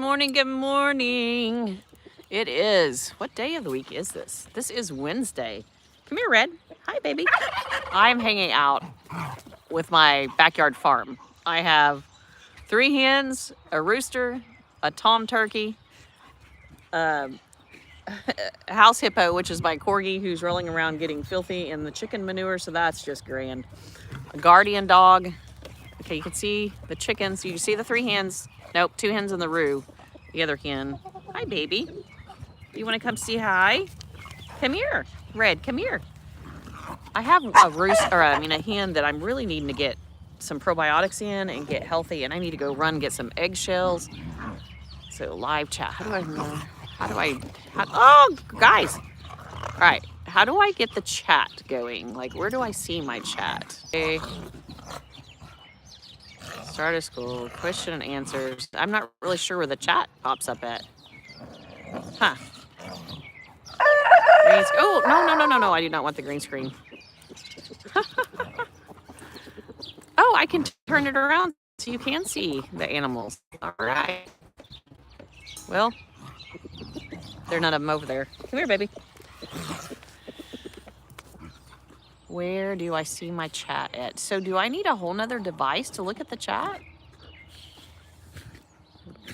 morning, good morning. It is, what day of the week is this? This is Wednesday. Come here, Red. Hi, baby. I'm hanging out with my backyard farm. I have 3 hens, a rooster, a tom turkey, a house hippo, which is my corgi who's rolling around getting filthy in the chicken manure, so that's just grand. A guardian dog. Okay, you can see the chickens. You can see the 3 hens. Nope, 2 hens in the roof. The other hen. Hi, baby. You want to come say hi? Come here. Red, come here. I have a hen that I'm really needing to get some probiotics in and get healthy, and I need to go run get some eggshells. So live chat. Oh, guys. All right. How do I get the chat going? Like, where do I see my chat? Okay. Start of school, question and answers. I'm not really sure where the chat pops up at. Huh. Oh, no. I do not want the green screen. Oh, I can turn it around so you can see the animals. All right. Well, there are none of them over there. Come here, baby. Where do I see my chat at? So do I need a whole nother device to look at the chat?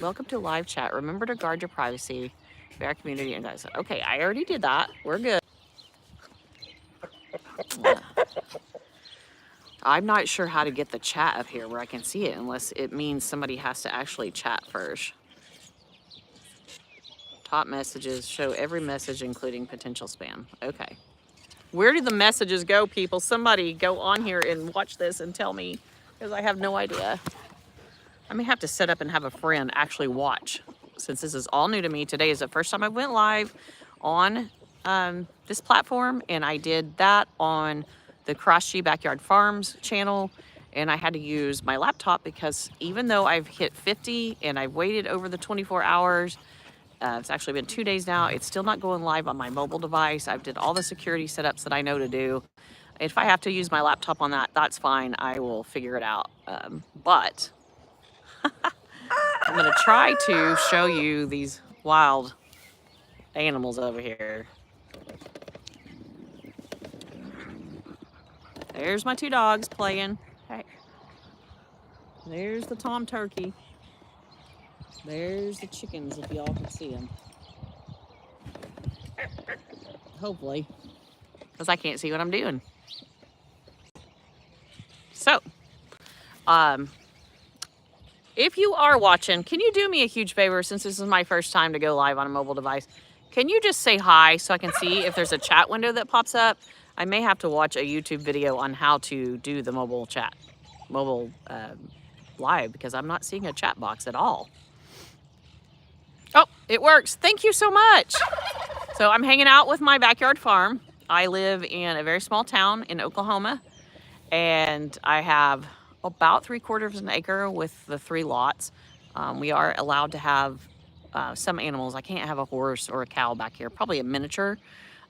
Welcome to live chat. Remember to guard your privacy. Be our community and guys. Okay, I already did that. We're good. I'm not sure how to get the chat up here where I can see it unless it means somebody has to actually chat first. Top messages, show every message including potential spam. Okay. Where do the messages go, people? Somebody go on here and watch this and tell me, because I have no idea. I may have to set up and have a friend actually watch, since this is all new to me. Today is the first time I went live on this platform, and I did that on the Cross G Backyard Farms channel, and I had to use my laptop because even though I've hit 50 and I've waited over the 24 hours, it's actually been 2 days now, it's still not going live on my mobile device. I've did all the security setups that I know to do. If I have to use my laptop on that, that's fine. I will figure it out. But I'm gonna try to show you these wild animals over here. There's my 2 dogs playing. Hey. There's the tom turkey. There's the chickens, if y'all can see them. Hopefully, because I can't see what I'm doing. So, if you are watching, can you do me a huge favor, since this is my first time to go live on a mobile device? Can you just say hi so I can see if there's a chat window that pops up? I may have to watch a YouTube video on how to do the mobile chat, live, because I'm not seeing a chat box at all. Oh, it works. Thank you so much. So I'm hanging out with my backyard farm. I live in a very small town in Oklahoma, and I have about 3/4 of an acre with the 3 lots. We are allowed to have some animals. I can't have a horse or a cow back here, probably a miniature.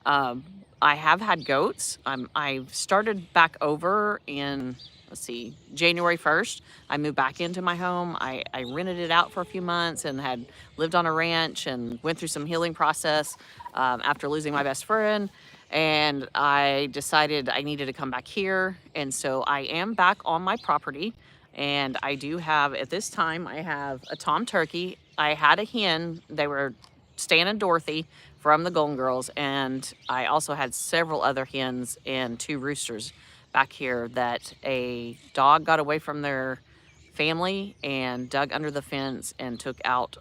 I have had goats. I started back over in, let's see, January 1st. I moved back into my home. I rented it out for a few months and had lived on a ranch and went through some healing process after losing my best friend. And I decided I needed to come back here. And so I am back on my property. And I do have, at this time, I have a tom turkey. I had a hen. They were Stan and Dorothy from the Golden Girls. And I also had several other hens and 2 roosters back here that a dog got away from their family and dug under the fence and took out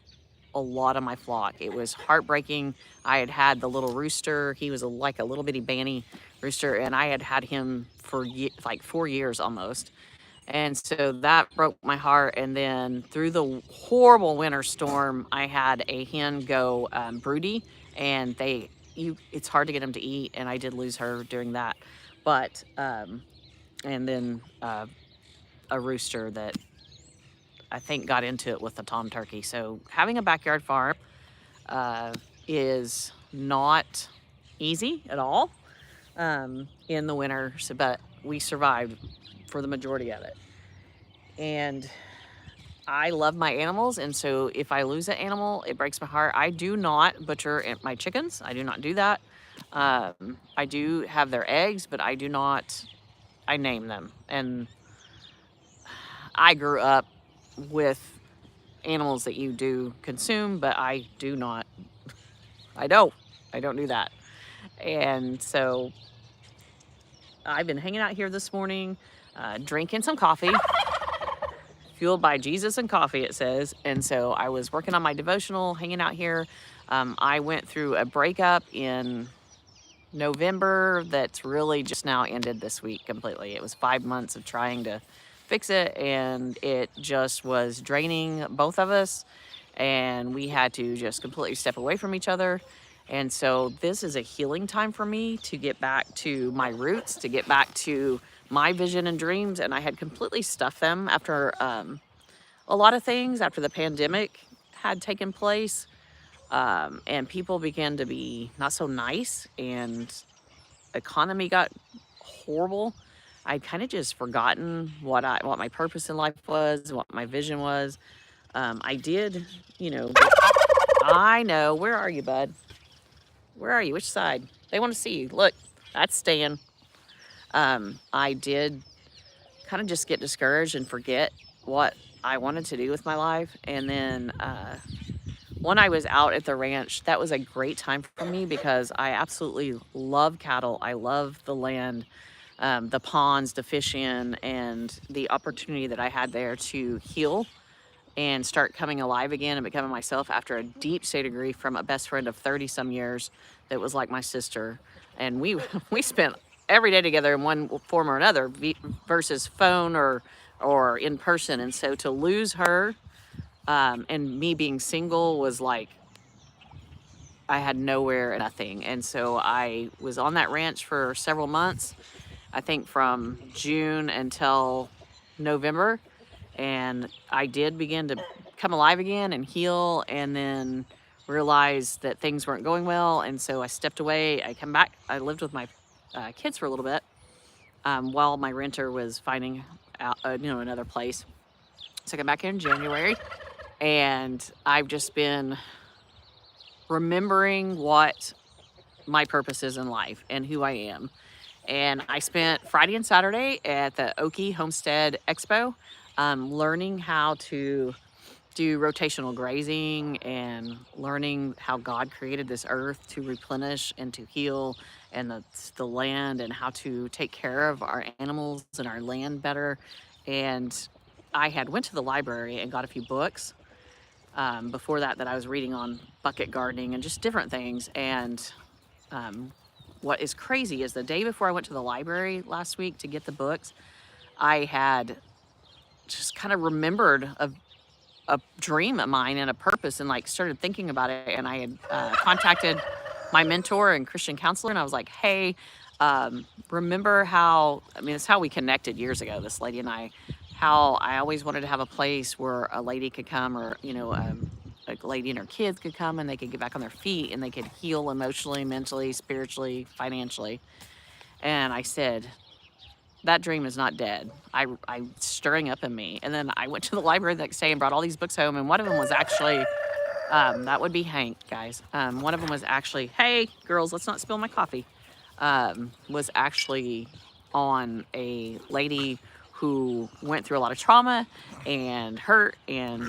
a lot of my flock. It was heartbreaking. I had had the little rooster. He was like a little bitty banny rooster, and I had had him for like 4 years almost. And so that broke my heart. And then through the horrible winter storm, I had a hen go broody, and it's hard to get them to eat. And I did lose her during that. But, and then a rooster that I think got into it with the tom turkey. So having a backyard farm is not easy at all in the winter, but we survived for the majority of it. And I love my animals, and so if I lose an animal, it breaks my heart. I do not butcher my chickens. I do not do that. I do have their eggs, but I do not, I name them. And I grew up with animals that you do consume, but I do not, I don't, I don't do that. And so I've been hanging out here this morning, drinking some coffee, fueled by Jesus and coffee, it says. And so I was working on my devotional, hanging out here. I went through a breakup in November that's really just now ended this week completely. It was 5 months of trying to fix it, and it just was draining both of us, and we had to just completely step away from each other. And so this is a healing time for me to get back to my roots, to get back to my vision and dreams. And I had completely stuffed them after a lot of things after the pandemic had taken place. And people began to be not so nice, and economy got horrible. I'd kind of just forgotten what my purpose in life was, what my vision was. I did, you know, I know. Where are you, bud? Where are you? Which side? They want to see you. Look, that's Stan. I did kind of just get discouraged and forget what I wanted to do with my life. And then when I was out at the ranch, that was a great time for me because I absolutely love cattle. I love the land, the ponds to fish in, and the opportunity that I had there to heal and start coming alive again and becoming myself after a deep state of grief from a best friend of 30 some years that was like my sister. And we spent every day together in one form or another versus phone or in person. And so to lose her and me being single was like, I had nowhere and nothing. And so I was on that ranch for several months, I think from June until November. And I did begin to come alive again and heal, and then realized that things weren't going well. And so I stepped away. I come back. I lived with my kids for a little bit while my renter was finding out, another place. So I come back here in January, and I've just been remembering what my purpose is in life and who I am. And I spent Friday and Saturday at the Okie Homestead Expo, learning how to do rotational grazing and learning how God created this earth to replenish and to heal, and the land, and how to take care of our animals and our land better. And I had went to the library and got a few books before that I was reading on bucket gardening and just different things. And what is crazy is the day before I went to the library last week to get the books, I had just kind of remembered a dream of mine and a purpose, and like started thinking about it. And I had contacted my mentor and Christian counselor, and I was like, hey, remember how, it's how we connected years ago, this lady and I, how I always wanted to have a place where a lady could come, or, a lady and her kids could come, and they could get back on their feet, and they could heal emotionally, mentally, spiritually, financially. And I said, that dream is not dead. I stirring up in me. And then I went to the library the next day and brought all these books home. And one of them was actually, that would be Hank, guys. One of them was actually, hey, girls, let's not spill my coffee, was actually on a lady who went through a lot of trauma and hurt, and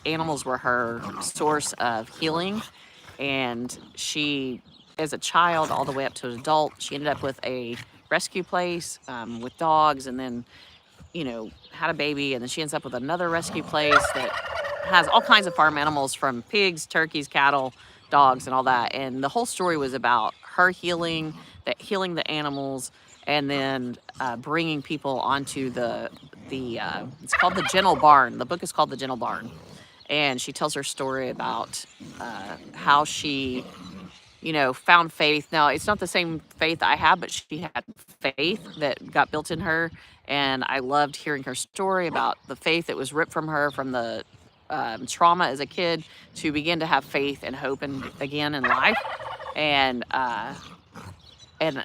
animals were her source of healing. And she, as a child all the way up to an adult, she ended up with a rescue place with dogs, and then, had a baby, and then she ends up with another rescue place that has all kinds of farm animals, from pigs, turkeys, cattle, dogs, and all that. And the whole story was about her healing the animals, and then bringing people onto the it's called the Gentle Barn. The book is called the Gentle Barn, and she tells her story about how she found faith. Now, it's not the same faith I have, but she had faith that got built in her. And I loved hearing her story about the faith that was ripped from her from the trauma as a kid, to begin to have faith and hope again in life. And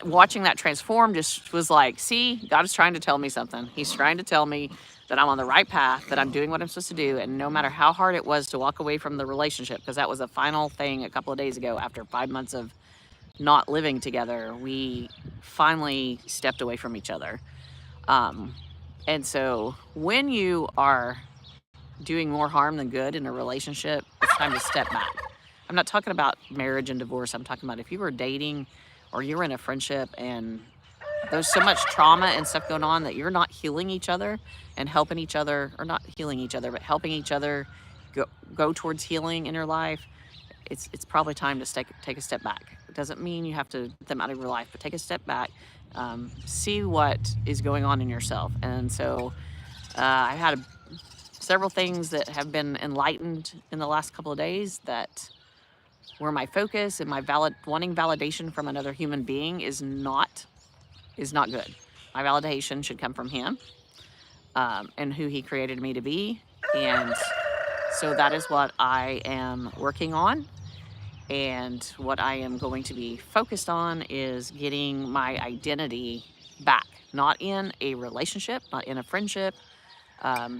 watching that transform just was like, see, God is trying to tell me something. He's trying to tell me that I'm on the right path, that I'm doing what I'm supposed to do. And no matter how hard it was to walk away from the relationship, because that was the final thing a couple of days ago after 5 months of not living together, we finally stepped away from each other. And so when you are doing more harm than good in a relationship, it's time to step back. I'm not talking about marriage and divorce. I'm talking about if you were dating or you were in a friendship and there's so much trauma and stuff going on that you're not healing each other and helping each other, or not healing each other, but helping each other go towards healing in your life. It's probably time to take a step back. It doesn't mean you have to get them out of your life, but take a step back, see what is going on in yourself. And so I've had several things that have been enlightened in the last couple of days that where my focus and my wanting validation from another human being is not good. My validation should come from him, and who he created me to be. And so that is what I am working on. And what I am going to be focused on is getting my identity back, not in a relationship, not in a friendship,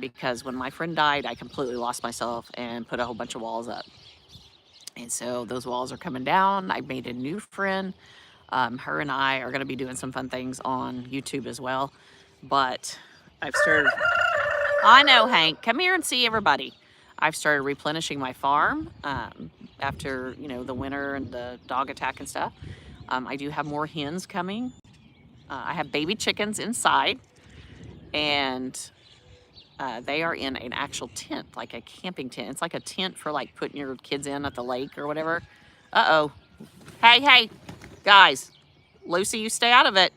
because when my friend died, I completely lost myself and put a whole bunch of walls up. And so those walls are coming down. I made a new friend. Her and I are going to be doing some fun things on YouTube as well. But I've started... I know, Hank. Come here and see everybody. I've started replenishing my farm after, the winter and the dog attack and stuff. I do have more hens coming. I have baby chickens inside, and they are in an actual tent, like a camping tent. It's like a tent for like putting your kids in at the lake or whatever. Uh-oh. Hey, guys. Lucy, you stay out of it.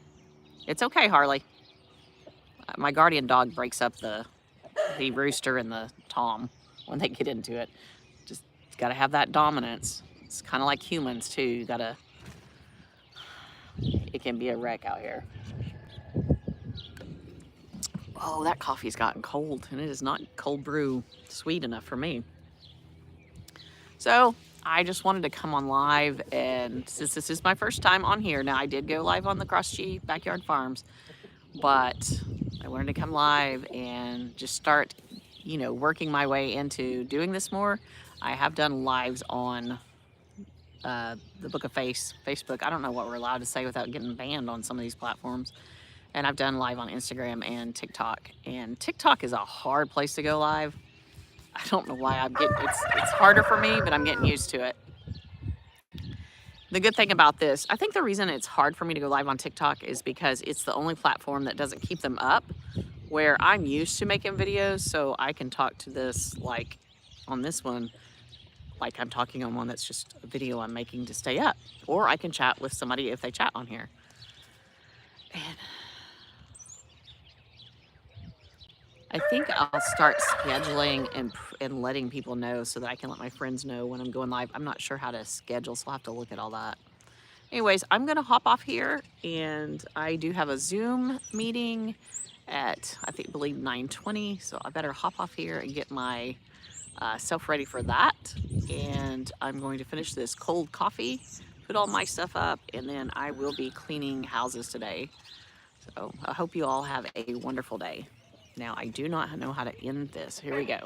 It's okay, Harley. My guardian dog breaks up the rooster and the tom when they get into it. Just got to have that dominance. It's kind of like humans too. You got to... It can be a wreck out here. Oh, that coffee's gotten cold, and it is not cold brew sweet enough for me. So I just wanted to come on live, and since this is my first time on here, now I did go live on the Cross-G Backyard Farms, but I wanted to come live and just start, working my way into doing this more. I have done lives on the Book of Facebook. I don't know what we're allowed to say without getting banned on some of these platforms. And I've done live on Instagram and TikTok. And TikTok is a hard place to go live. I don't know why it's harder for me, but I'm getting used to it. The good thing about this, I think the reason it's hard for me to go live on TikTok is because it's the only platform that doesn't keep them up, where I'm used to making videos, so I can talk to this like on this one, like I'm talking on one that's just a video I'm making to stay up. Or I can chat with somebody if they chat on here. And I think I'll start scheduling and letting people know so that I can let my friends know when I'm going live. I'm not sure how to schedule, so I'll have to look at all that. Anyways, I'm going to hop off here, and I do have a Zoom meeting at, I believe 9:20, so I better hop off here and get my self ready for that. And I'm going to finish this cold coffee, put all my stuff up, and then I will be cleaning houses today. So I hope you all have a wonderful day. Now, I do not know how to end this. Here we go.